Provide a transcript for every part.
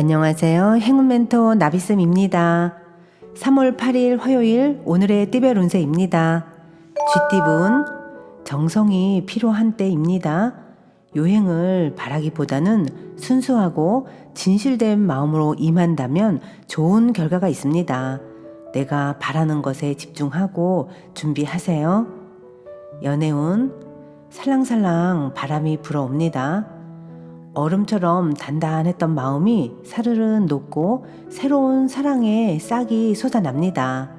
안녕하세요. 행운 멘토 나비쌤입니다. 3월 8일 화요일 오늘의 띠별 운세입니다. 쥐띠분 정성이 필요한 때입니다. 요행을 바라기보다는 순수하고 진실된 마음으로 임한다면 좋은 결과가 있습니다. 내가 바라는 것에 집중하고 준비하세요. 연애운 살랑살랑 바람이 불어옵니다. 얼음처럼 단단했던 마음이 사르르 녹고 새로운 사랑의 싹이 솟아납니다.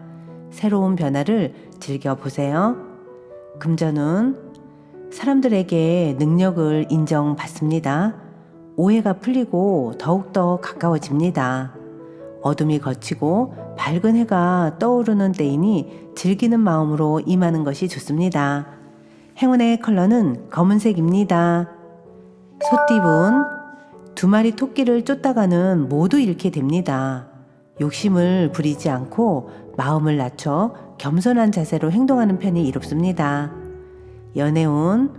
새로운 변화를 즐겨보세요. 금전운 사람들에게 능력을 인정받습니다. 오해가 풀리고 더욱더 가까워집니다. 어둠이 걷히고 밝은 해가 떠오르는 때이니 즐기는 마음으로 임하는 것이 좋습니다. 행운의 컬러는 검은색입니다. 소띠분 2마리 토끼를 쫓다가는 모두 잃게 됩니다. 욕심을 부리지 않고 마음을 낮춰 겸손한 자세로 행동하는 편이 이롭습니다. 연애운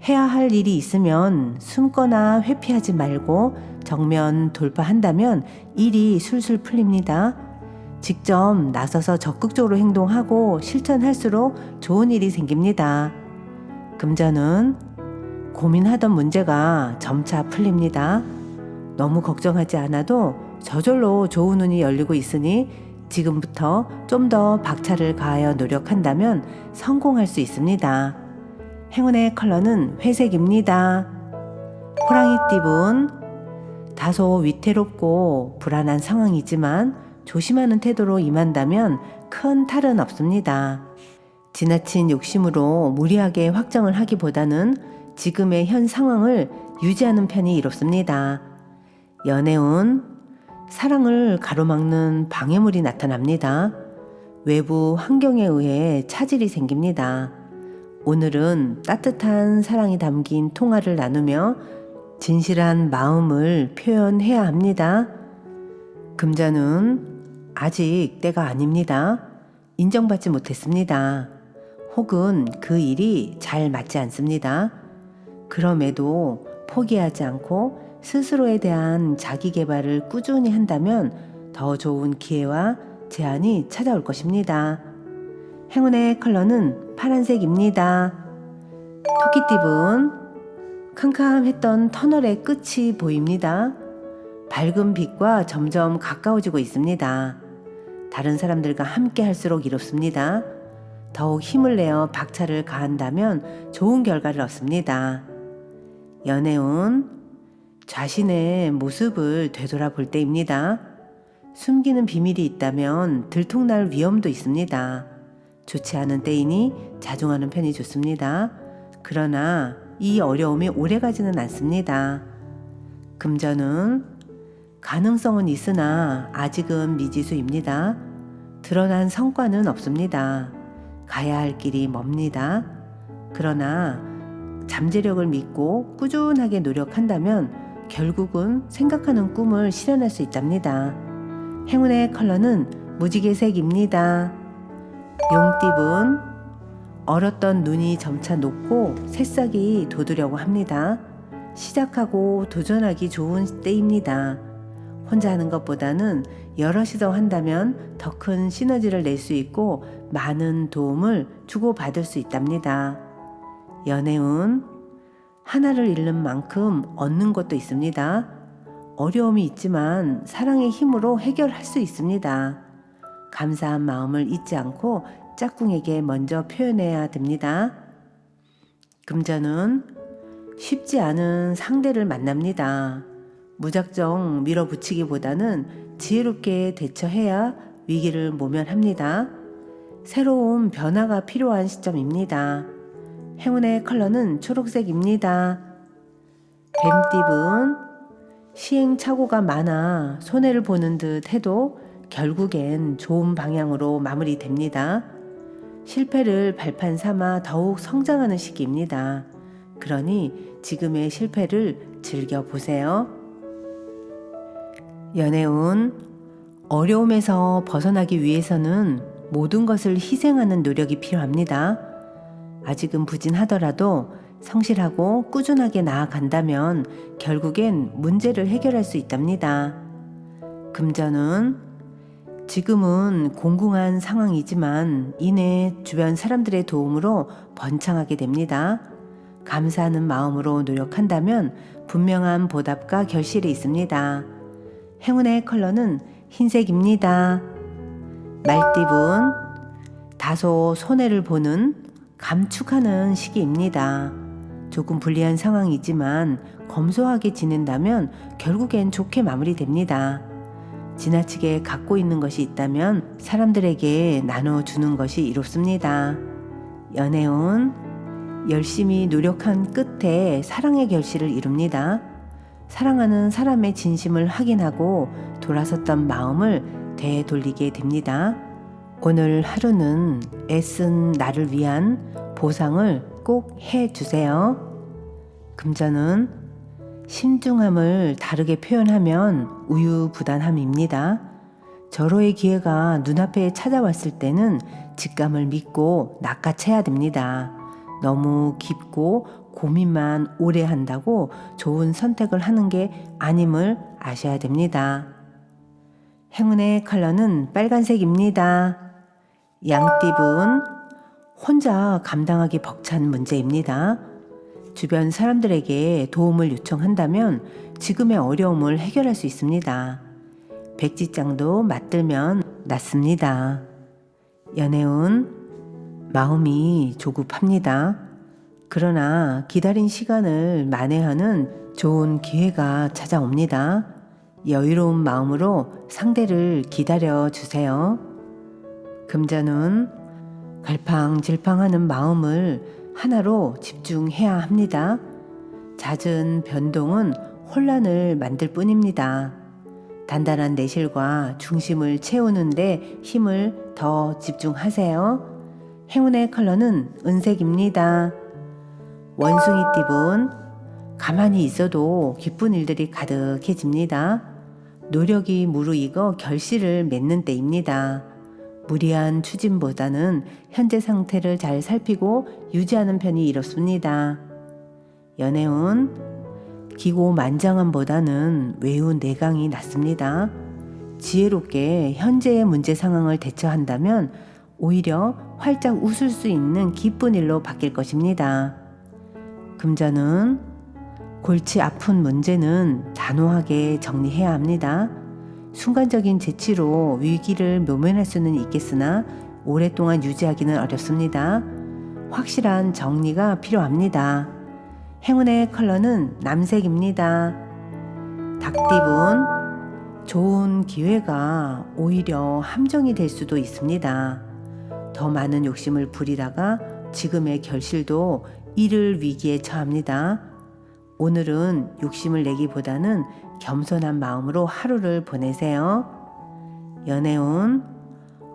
해야 할 일이 있으면 숨거나 회피하지 말고 정면 돌파한다면 일이 술술 풀립니다. 직접 나서서 적극적으로 행동하고 실천할수록 좋은 일이 생깁니다. 금전은 고민하던 문제가 점차 풀립니다. 너무 걱정하지 않아도 저절로 좋은 운이 열리고 있으니 지금부터 좀 더 박차를 가하여 노력한다면 성공할 수 있습니다. 행운의 컬러는 회색입니다. 호랑이띠분 다소 위태롭고 불안한 상황이지만 조심하는 태도로 임한다면 큰 탈은 없습니다. 지나친 욕심으로 무리하게 확정을 하기보다는 지금의 현 상황을 유지하는 편이 이롭습니다. 연애운 사랑을 가로막는 방해물이 나타납니다. 외부 환경에 의해 차질이 생깁니다. 오늘은 따뜻한 사랑이 담긴 통화를 나누며 진실한 마음을 표현해야 합니다. 금전은 아직 때가 아닙니다. 인정받지 못했습니다. 혹은 그 일이 잘 맞지 않습니다. 그럼에도 포기하지 않고 스스로에 대한 자기 개발을 꾸준히 한다면 더 좋은 기회와 제안이 찾아올 것입니다. 행운의 컬러는 파란색입니다. 토끼띠분 캄캄했던 터널의 끝이 보입니다. 밝은 빛과 점점 가까워지고 있습니다. 다른 사람들과 함께 할수록 이롭습니다. 더욱 힘을 내어 박차를 가한다면 좋은 결과를 얻습니다. 연애운 자신의 모습을 되돌아볼 때입니다. 숨기는 비밀이 있다면 들통날 위험도 있습니다. 좋지 않은 때이니 자중하는 편이 좋습니다. 그러나 이 어려움이 오래가지는 않습니다. 금전은 가능성은 있으나 아직은 미지수입니다. 드러난 성과는 없습니다. 가야 할 길이 멉니다. 그러나 잠재력을 믿고 꾸준하게 노력한다면 결국은 생각하는 꿈을 실현할 수 있답니다. 행운의 컬러는 무지개색입니다. 용띠분 얼었던 눈이 점차 녹고 새싹이 돋으려고 합니다. 시작하고 도전하기 좋은 때입니다. 혼자 하는 것보다는 여럿이서 한다면 더 큰 시너지를 낼 수 있고 많은 도움을 주고받을 수 있답니다. 연애운 하나를 잃는 만큼 얻는 것도 있습니다. 어려움이 있지만 사랑의 힘으로 해결할 수 있습니다. 감사한 마음을 잊지 않고 짝꿍에게 먼저 표현해야 됩니다. 금전은 쉽지 않은 상대를 만납니다. 무작정 밀어붙이기보다는 지혜롭게 대처해야 위기를 모면합니다. 새로운 변화가 필요한 시점입니다. 행운의 컬러는 초록색입니다. 뱀띠분 시행착오가 많아 손해를 보는 듯 해도 결국엔 좋은 방향으로 마무리됩니다. 실패를 발판 삼아 더욱 성장하는 시기입니다. 그러니 지금의 실패를 즐겨보세요. 연애운 어려움에서 벗어나기 위해서는 모든 것을 희생하는 노력이 필요합니다. 아직은 부진하더라도 성실하고 꾸준하게 나아간다면 결국엔 문제를 해결할 수 있답니다. 금전은 지금은 공공한 상황이지만 이내 주변 사람들의 도움으로 번창하게 됩니다. 감사하는 마음으로 노력한다면 분명한 보답과 결실이 있습니다. 행운의 컬러는 흰색입니다. 말띠분, 다소 손해를 보는 감축하는 시기입니다. 조금 불리한 상황이지만 검소하게 지낸다면 결국엔 좋게 마무리됩니다. 지나치게 갖고 있는 것이 있다면 사람들에게 나눠주는 것이 이롭습니다. 연애운, 열심히 노력한 끝에 사랑의 결실을 이룹니다. 사랑하는 사람의 진심을 확인하고 돌아섰던 마음을 되돌리게 됩니다. 오늘 하루는 애쓴 나를 위한 보상을 꼭 해주세요. 금전은 신중함을 다르게 표현하면 우유부단함입니다. 절호의 기회가 눈앞에 찾아왔을 때는 직감을 믿고 낚아채야 됩니다. 너무 깊고 고민만 오래 한다고 좋은 선택을 하는 게 아님을 아셔야 됩니다. 행운의 컬러는 빨간색입니다. 양띠분, 혼자 감당하기 벅찬 문제입니다. 주변 사람들에게 도움을 요청한다면 지금의 어려움을 해결할 수 있습니다. 백지장도 맞들면 낫습니다. 연애운, 마음이 조급합니다. 그러나 기다린 시간을 만회하는 좋은 기회가 찾아옵니다. 여유로운 마음으로 상대를 기다려 주세요. 금전은 갈팡질팡하는 마음을 하나로 집중해야 합니다. 잦은 변동은 혼란을 만들 뿐입니다. 단단한 내실과 중심을 채우는데 힘을 더 집중하세요. 행운의 컬러는 은색입니다. 원숭이띠분, 가만히 있어도 기쁜 일들이 가득해집니다. 노력이 무르익어 결실을 맺는 때입니다. 무리한 추진보다는 현재 상태를 잘 살피고 유지하는 편이 이롭습니다. 연애운, 기고만장함보다는 외운 내강이 낫습니다. 지혜롭게 현재의 문제 상황을 대처한다면 오히려 활짝 웃을 수 있는 기쁜 일로 바뀔 것입니다. 금전은 골치 아픈 문제는 단호하게 정리해야 합니다. 순간적인 재치로 위기를 모면할 수는 있겠으나 오랫동안 유지하기는 어렵습니다. 확실한 정리가 필요합니다. 행운의 컬러는 남색입니다. 닭띠분, 좋은 기회가 오히려 함정이 될 수도 있습니다. 더 많은 욕심을 부리다가 지금의 결실도 이를 위기에 처합니다. 오늘은 욕심을 내기보다는 겸손한 마음으로 하루를 보내세요. 연애운,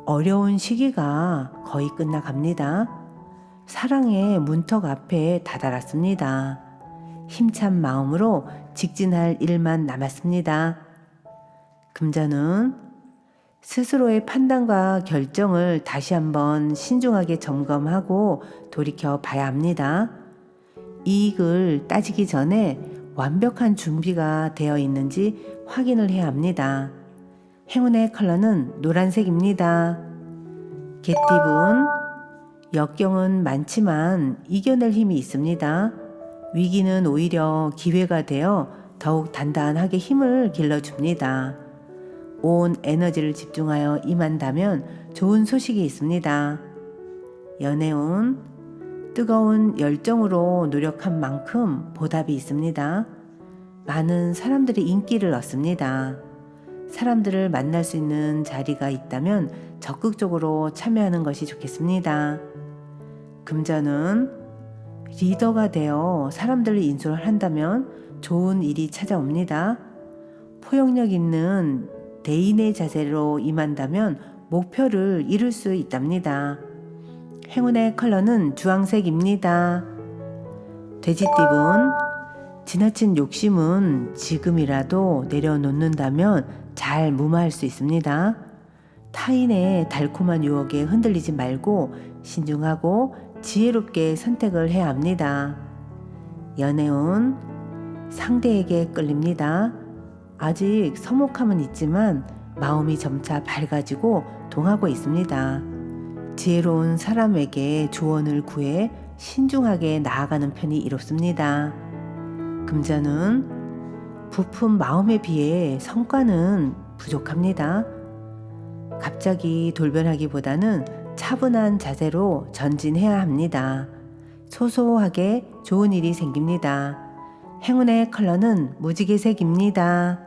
어려운 시기가 거의 끝나갑니다. 사랑의 문턱 앞에 다다랐습니다. 힘찬 마음으로 직진할 일만 남았습니다. 금전은 스스로의 판단과 결정을 다시 한번 신중하게 점검하고 돌이켜 봐야 합니다. 이익을 따지기 전에 완벽한 준비가 되어 있는지 확인을 해야 합니다. 행운의 컬러는 노란색입니다. 개띠분, 역경은 많지만 이겨낼 힘이 있습니다. 위기는 오히려 기회가 되어 더욱 단단하게 힘을 길러줍니다. 온 에너지를 집중하여 임한다면 좋은 소식이 있습니다. 연애운, 뜨거운 열정으로 노력한 만큼 보답이 있습니다. 많은 사람들이 인기를 얻습니다. 사람들을 만날 수 있는 자리가 있다면 적극적으로 참여하는 것이 좋겠습니다. 금전은 리더가 되어 사람들을 인솔 한다면 좋은 일이 찾아옵니다. 포용력 있는 대인의 자세로 임한다면 목표를 이룰 수 있답니다. 행운의 컬러는 주황색입니다. 돼지띠분, 지나친 욕심은 지금이라도 내려놓는다면 잘 무마할 수 있습니다. 타인의 달콤한 유혹에 흔들리지 말고 신중하고 지혜롭게 선택을 해야 합니다. 연애운, 상대에게 끌립니다. 아직 서먹함은 있지만 마음이 점차 밝아지고 동하고 있습니다. 지혜로운 사람에게 조언을 구해 신중하게 나아가는 편이 이롭습니다. 금전은 부푼 마음에 비해 성과는 부족합니다. 갑자기 돌변하기보다는 차분한 자세로 전진해야 합니다. 소소하게 좋은 일이 생깁니다. 행운의 컬러는 무지개색입니다.